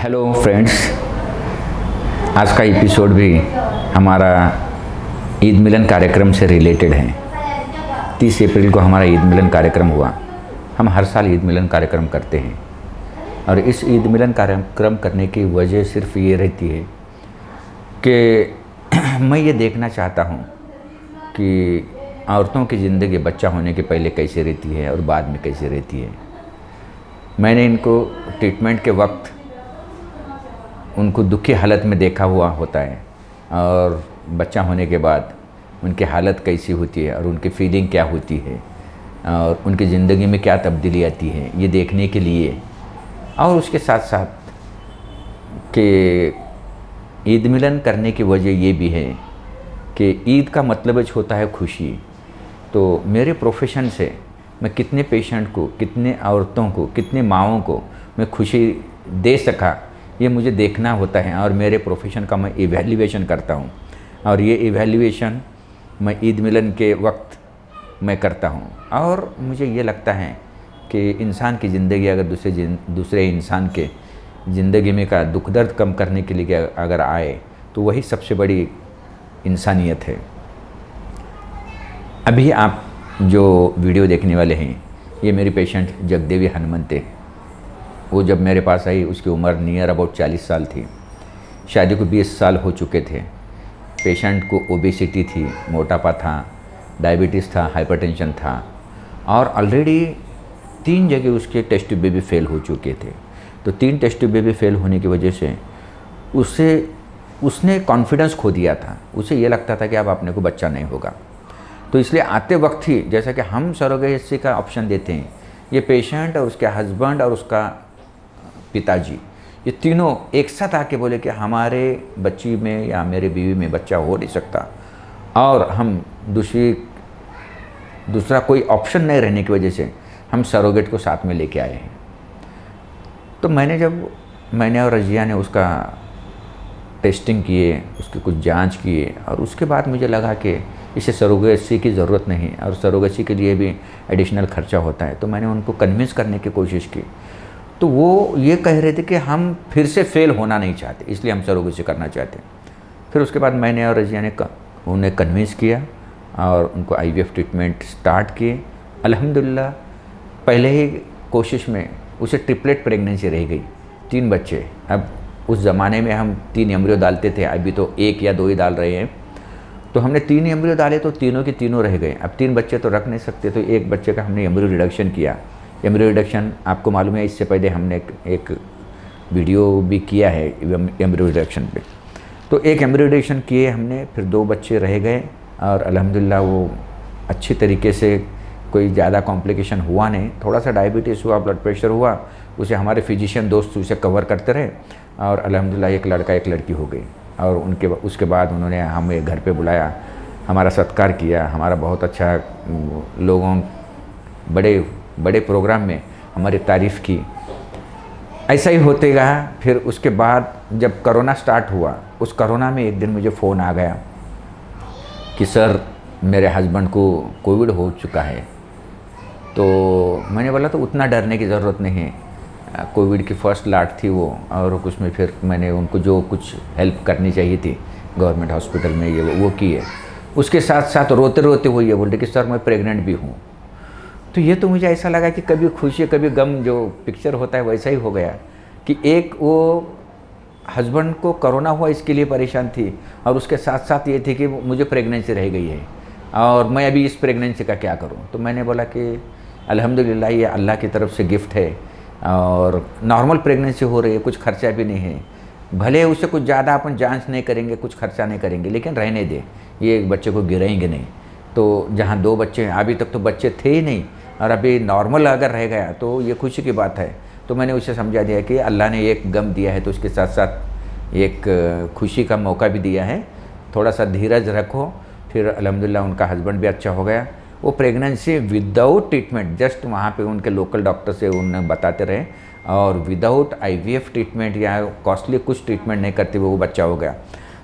Hello friends, आज का episode भी हमारा ईद मिलन कार्यक्रम से रिलेटेड है। 30 अप्रैल को हमारा ईद मिलन कार्यक्रम हुआ। हम हर साल ईद मिलन कार्यक्रम करते हैं और इस ईद मिलन कार्यक्रम करने की वजह सिर्फ ये रहती है कि मैं ये देखना चाहता हूँ कि औरतों की ज़िंदगी बच्चा होने के पहले कैसे रहती है और बाद में कैसे रहती है। मैंने इनको ट्रीटमेंट के वक्त उनको दुखी हालत में देखा हुआ होता है और बच्चा होने के बाद उनकी हालत कैसी होती है और उनकी फीलिंग क्या होती है और उनकी ज़िंदगी में क्या तब्दीली आती है, ये देखने के लिए। और उसके साथ साथ कि ईद मिलन करने की वजह ये भी है कि ईद का मतलब होता है खुशी। तो मेरे प्रोफेशन से मैं कितने पेशेंट को, कितने औरतों को, कितने माँओं को मैं खुशी दे सका, ये मुझे देखना होता है। और मेरे प्रोफेशन का मैं इवैल्यूएशन करता हूँ और ये इवैल्यूएशन मैं ईद मिलन के वक्त मैं करता हूँ। और मुझे ये लगता है कि इंसान की ज़िंदगी अगर दूसरे इंसान के ज़िंदगी में का दुख दर्द कम करने के लिए अगर आए तो वही सबसे बड़ी इंसानियत है। अभी आप जो वीडियो देखने वाले हैं, ये मेरी पेशेंट जगदेवी हनुमंत है। वो जब मेरे पास आई उसकी उम्र नियर अबाउट 40 साल थी। शादी को 20 साल हो चुके थे। पेशेंट को ओबेसिटी थी, मोटापा था, डायबिटीज़ था, हाइपरटेंशन था और ऑलरेडी 3 जगह उसके टेस्ट ट्यूब भी फेल हो चुके थे। तो 3 टेस्ट ट्यूब भी फेल होने की वजह से उसने कॉन्फिडेंस खो दिया था। उसे ये लगता था कि अब अपने को बच्चा नहीं होगा। तो इसलिए आते वक्त ही जैसा कि हम सरोगेसी का ऑप्शन देते हैं, ये पेशेंट और उसके हस्बैंड और उसका पिताजी, ये तीनों एक साथ आके बोले कि हमारे बच्ची में या मेरे बीवी में बच्चा हो नहीं सकता और हम दूसरा कोई ऑप्शन नहीं रहने की वजह से हम सरोगेट को साथ में लेके आए हैं। तो मैंने और रजिया ने उसका टेस्टिंग किए, उसके कुछ जांच किए और उसके बाद मुझे लगा कि इसे सरोगेसी की ज़रूरत नहीं और सरोगेसी के लिए भी एडिशनल खर्चा होता है। तो मैंने उनको कन्विंस करने की कोशिश की। तो वो ये कह रहे थे कि हम फिर से फेल होना नहीं चाहते, इसलिए हम सरोगेसी करना चाहते हैं। फिर उसके बाद मैंने और रजिया ने उन्हें कन्विंस किया और उनको IVF ट्रीटमेंट स्टार्ट किए। अल्हम्दुलिल्लाह पहले ही कोशिश में उसे ट्रिपलेट प्रेगनेंसी रह गई, 3 बच्चे। अब उस ज़माने में हम 3 एम्ब्रियो डालते थे, अभी तो 1 या 2 ही डाल रहे हैं। तो हमने 3 एम्ब्रियो डाले तो तीनों के तीनों रह गए। अब 3 बच्चे तो रख नहीं सकते, तो 1 बच्चे का हमने एम्ब्रियो रिडक्शन किया। एम्ब्रियो रिडक्शन आपको मालूम है, इससे पहले हमने एक वीडियो भी किया है एम्ब्रियो रिडक्शन पे। तो 1 एम्ब्रियो रिडक्शन किए हमने, फिर 2 बच्चे रह गए और अल्हम्दुलिल्लाह वो अच्छी तरीके से, कोई ज़्यादा कॉम्प्लिकेशन हुआ नहीं। थोड़ा सा डायबिटीज़ हुआ, ब्लड प्रेशर हुआ, उसे हमारे फिजिशियन दोस्त उसे कवर करते रहे और अल्हम्दुलिल्लाह 1 लड़का 1 लड़की हो गई। और उसके बाद उन्होंने हमें घर पे बुलाया, हमारा सत्कार किया। हमारा बहुत अच्छा, लोगों बड़े प्रोग्राम में हमारी तारीफ़ की। ऐसा ही होते गया। फिर उसके बाद जब कोरोना स्टार्ट हुआ, उस कोरोना में एक दिन मुझे फ़ोन आ गया कि सर मेरे हस्बैंड को कोविड हो चुका है। तो मैंने बोला तो उतना डरने की ज़रूरत नहीं है, कोविड की फर्स्ट लाट थी वो। और उसमें फिर मैंने उनको जो कुछ हेल्प करनी चाहिए थी गवर्नमेंट हॉस्पिटल में ये वो की है। उसके साथ साथ रोते रोते वो ये बोल रहे कि सर मैं प्रेग्नेंट भी हूँ। तो ये तो मुझे ऐसा लगा कि कभी खुशी कभी गम, जो पिक्चर होता है वैसा ही हो गया कि एक वो हस्बैंड को कोरोना हुआ इसके लिए परेशान थी और उसके साथ साथ ये थी कि मुझे प्रेगनेंसी रह गई है और मैं अभी इस प्रेगनेंसी का क्या करूं। तो मैंने बोला कि अल्हम्दुलिल्लाह ये अल्लाह की तरफ से गिफ्ट है और नॉर्मल प्रेगनेंसी हो रही है, कुछ खर्चा भी नहीं है। भले उससे कुछ ज़्यादा अपन जांच नहीं करेंगे, कुछ खर्चा नहीं करेंगे, लेकिन रहने दे, ये एक बच्चे को गिराएंगे नहीं। तो जहाँ 2 बच्चे हैं, अभी तक तो बच्चे थे ही नहीं और अभी नॉर्मल अगर रह गया तो ये खुशी की बात है। तो मैंने उसे समझा दिया कि अल्लाह ने एक गम दिया है तो उसके साथ साथ एक खुशी का मौका भी दिया है, थोड़ा सा धीरज रखो। फिर अल्हम्दुलिल्लाह उनका हस्बैंड भी अच्छा हो गया। वो प्रेगनेंसी विदाउट ट्रीटमेंट, जस्ट वहाँ पे उनके लोकल डॉक्टर से उन्हें बताते रहे और विदाउट IVF ट्रीटमेंट या कॉस्टली कुछ ट्रीटमेंट नहीं करते हुए वो बच्चा हो गया।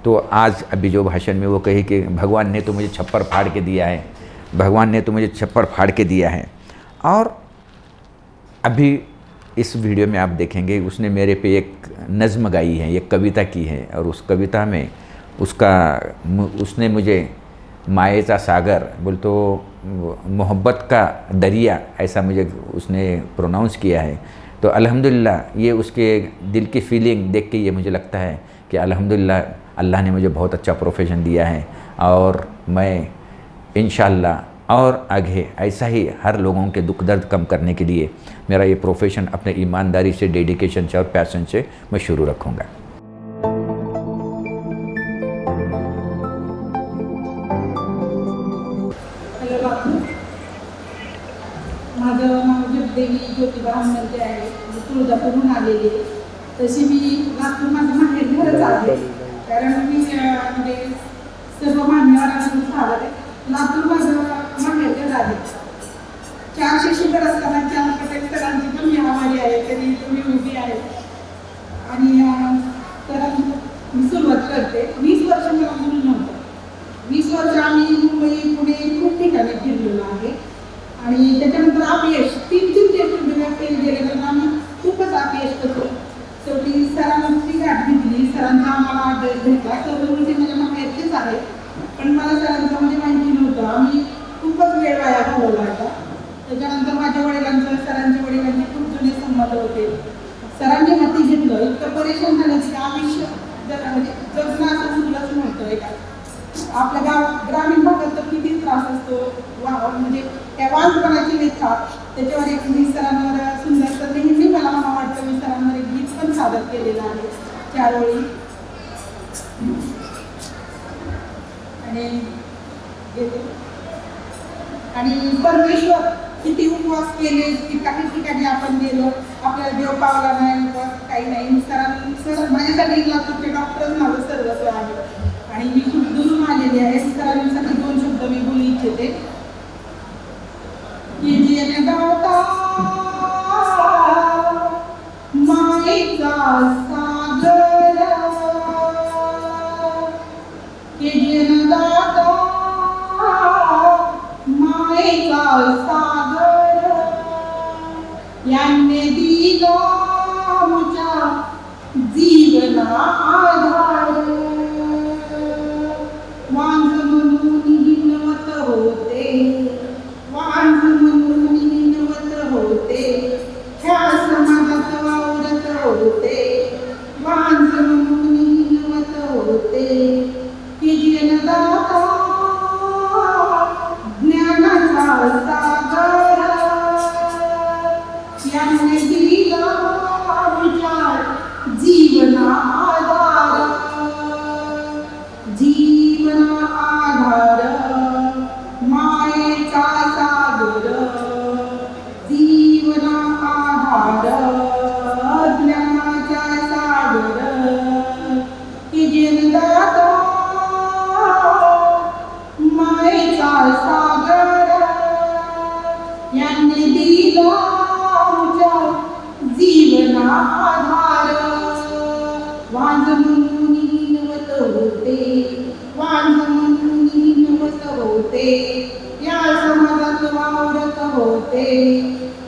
तो आज अभी जो भाषण में वो कही कि भगवान ने तो मुझे छप्पर फाड़ के दिया है, भगवान ने तो मुझे छप्पर फाड़ के दिया है। और अभी इस वीडियो में आप देखेंगे उसने मेरे पे एक नज़्म गाई है, एक कविता की है, और उस कविता में उसने मुझे माएचा सागर बोल तो मोहब्बत का दरिया ऐसा मुझे उसने प्रोनाउंस किया है। तो अल्हम्दुलिल्लाह ये उसके दिल की फीलिंग देख के ये मुझे लगता है कि अल्हम्दुलिल्लाह अल्लाह ने मुझे बहुत अच्छा प्रोफेशन दिया है, और मैं इंशाअल्लाह और आगे ऐसा ही हर लोगों के दुख दर्द कम करने के लिए मेरा ये प्रोफेशन अपने ईमानदारी से, डेडिकेशन से और पैशन से मैं शुरू रखूँगा। माझं नाव जगदेवी ज्योतिबा हनुमंते आहे, तुळजापूरहून आलेली. तशी मी लातूर माझं माहेर घरच आहे, कारण मी म्हणजे सर्व मान्यवरांकडून झालं लातूर माझं माहेर घर आहे. 400 शिबिर असताना 4 पटेल सरांची पण मी आभारी आहे, तरी तुम्ही उभी आहे. आणि सरांची मी सुरुवात करते. 20 वर्ष मला मुलं नव्हतं. 20 वर्ष आम्ही मुंबई, पुणे खूप ठिकाणी फिरलेलो आहे. आणि त्याच्यानंतर अपयश 3 टेस्ट फेल गेल्यानंतर आम्ही खूपच अपयश करतो. शेवटी सरांची गाठ घेतली, सरांचा आम्हाला ॲड्रेस भेटला. सर्व म्हणजे माझ्या माहेरचेच आहे, पण मला सरांचं म्हणजे माहिती नव्हतं. आम्ही खूपच वेळ वाया घालवला होता. त्याच्यानंतर माझ्या वडिलांचं, सरांच्या वडिलांचे खूप जुने संबंध होते. सरांनी हाती घेतलं, इतकं परेशान झालं की आयुष्य म्हणजे जगणं असं उरलंच नव्हतं. आपल्या ग्रामीण भागात तर किती त्रास असतो, म्हणजे त्या वाजपणाची लेखा त्याच्यावर एक मी सरांवर सुंदर तर नेहमी मला वाटतं मी सरांवर एक गीत पण सादर केलेलं आहे त्यावेळी. आणि परमेश्वर किती उपवास केले, की काही ठिकाणी आपण गेलो आपल्याला देव पावला नाही, उपवास काही नाही. सर माझ्यासाठी लातूरचे डॉक्टरच माझं सर्वस्व आहे आणि मी खूप दुरून आलेली आहे. सरांसाठी 2 शब्द मी बोलू इच्छिते. की जे दाता मायेचा सागर, की जे दाता मायेचा सागर, यांनी दिला आमच्या जीवना आधार. वांझ म्हणून हिनवत होते, वांझ म्हणून हिनवत होते, ह्या समाजात वावरत होते. वांझ म्हणून हिनवत होते, की जनदाता ज्ञानाचा सागर, यांनी दिला विचार जीवना आधार. जीवना आधार मायेचा सागर, जीवना आधार ज्ञानाचा सागर, की जनदाता मायेचा सागर, यांनी दिला जीवना आधार. वांझ म्हणून हिनवत होते, वांझ म्हणून हिनवत होते, या समाजात वावरत होते.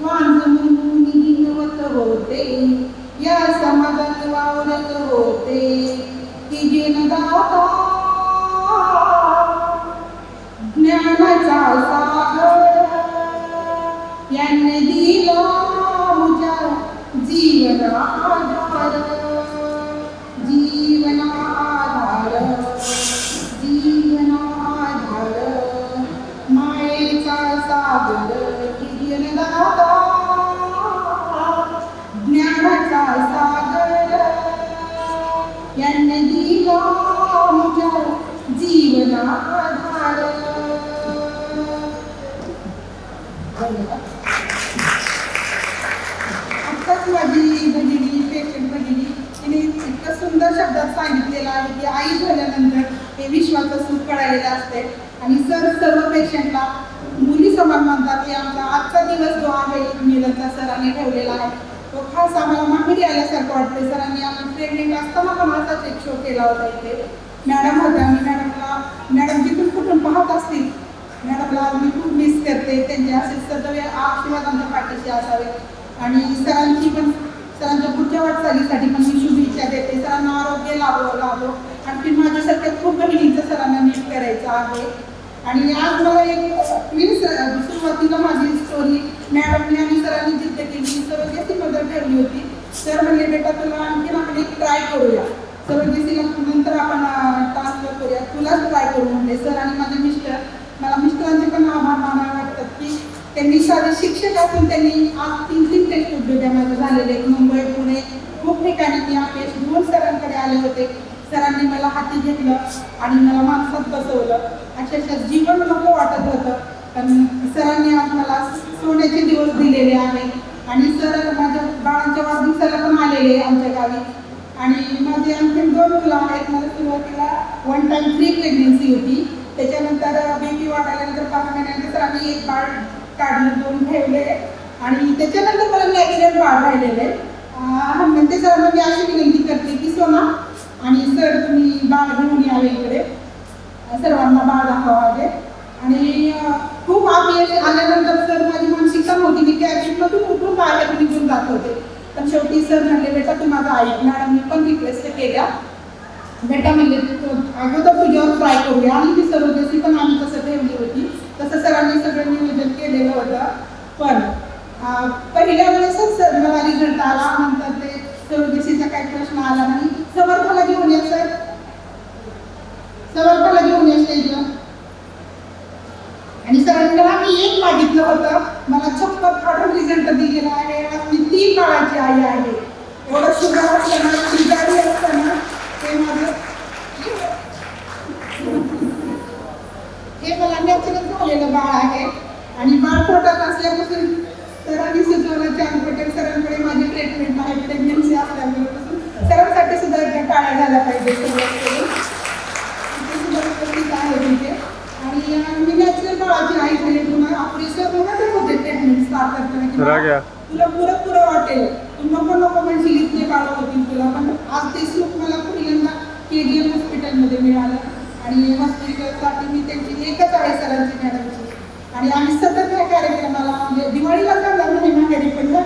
वांझ म्हणून हिनवत होते, या समाजात वावरत होते. की जनदाता ज्ञानाचा सागर, यांनी दिला जीवना आधार. जीवना आधार, जीवना आधार मायेचा सागर, की जनदाता ज्ञानाचा सागर, यांनी दिला जीवना आधार. आत्ताच माझी भगिनी, पेशंट भगिनी, तिने इतकं सुंदर शब्दात सांगितलेलं आहे की आई झाल्यानंतर हे विश्वाचं सुख कळालेलं असते. आणि सर्व पेशंटला मुली समान मानतात. की आमचा आजचा दिवस जो आहे मिलनचा सरांनी ठेवलेला आहे तो खास आम्हाला माहिती आल्यासारखं वाटते. सरांनी आम्हाला ट्रेनिंग असताना पण असाच एक शो केला होता इथे. मॅडम होत्या, मी मॅडम जिथून कुठून पाहत असतील मॅडमला मी खूप मिस करते. त्यांचे असे सदैव आशीर्वाद आमच्या पाठीशी असावे. आणि सरांच्या पुढच्या वाटचालीसाठी पण मी शुभेच्छा देते. सरांना आरोग्य लाभो आणखी माझ्यासारख्या खूप बहिणींचं सरांना नीट करायचं आहे. आणि आज मला मी सुरुवातीला माझी स्टोरी मॅडमने आणि सरांनी जिद्द केली, सरोगेसी बद्दल ठरली होती. सर म्हणले बेटा तुला आणखी आपण एक ट्राय करूया, सरोगेसीला नंतर आपण ट्रान्सफर करूया, तुलाच ट्राय करू म्हणले सर. आणि माझे मला मिस्टरांचे पण आभार मानावे वाटतात की त्यांनी साधे शिक्षक असून त्यांनी आज 3 टेस्ट उद्योगा माझे झालेले, मुंबई पुणे खूप ठिकाणी मी अपयश घेऊन सरांकडे आले होते. सरांनी मला हाती घेतलं आणि मला माणसात बसवलं. अक्षरशः जीवन नको वाटत होतं, पण सरांनी आज मला सोन्याचे दिवस दिलेले आहे. आणि सर माझ्या बाळांच्या वाढदिवसाला पण आलेले आमच्या गावी. आणि माझे आणखी 2 मुलं आहेत. मला सुरुवातीला 1 टाइम 3 प्रेग्नेन्सी होती, त्याच्यानंतर बेबी वाढल्यानंतर 5 महिन्यानंतर सरांनी 1 बाळ काढलं, 2 ठेवले आणि त्याच्यानंतर मला नॅचरल बाळ राहिलेले. म्हणते सरांना मी अशी विनंती करते की सोना आणि सर तुम्ही बाळ घेऊन यावे इकडे, सर्वांना बाळ दाखवावे. आणि खूप अपयश आल्यानंतर सर माझी मानसिकता होती की कॅबिनमधून उठून बाहेर निघून जात होते. पण शेवटी सर म्हणले बेटा तू माझा ऐक. मॅडमनी पण रिक्वेस्ट केल्या, बेटा म्हणले अगोदर तुझ्यावर ट्राय करूया. आणि ती सरोगेसी पण आम्ही तसं ठेवली होती, तसं सरांनी सगळं नियोजन केलेलं होतं. पण पहिल्या वेळेसच मला रिझल्ट आला, नंतर ते सरोगेसीचा काही प्रश्न आला नाही. समर्थाला घेऊन या सर, समर्थाला घेऊन या स्टेजवर. आणि सरांना मी एक मागितलं होतं, मला छप्पर काढून रिझल्ट दिलेला आहे. आज मी 3 बाळाची आई आहे. एवढं शुगर असताना, गाडी असताना ते माझं हे मला नॅचरल झालेलं बाळ आहे. आणि बाळ पोटात असल्यापासून सरांनी सुचवलं 4 पटेल सरांकडे माझी ट्रीटमेंट आहे. प्रेग्नन्सी असल्यापासून सरांसाठी सुद्धा एकदा टाळ्या झाल्या पाहिजे सुरुवात करून आहे तिथे. आणि मी नॅचरल बाळाची आई झाली. पुन्हा आपली सर म्हणतच होते ट्रीटमेंट स्टार्ट करताना तुला पुरं वाटेल, तू नको म्हणशील इतके बाळ होतील तुला. पण आज ते सुख मला पहिल्यांदा KGM हॉस्पिटलमध्ये मिळालं. आणि हॉस्पिटलसाठी मी त्यांची एकच आहे सरांची मॅडमची. आणि आम्ही सतत ह्या कार्यक्रमाला म्हणजे दिवाळीला करणार नाही माघारी, पण ह्या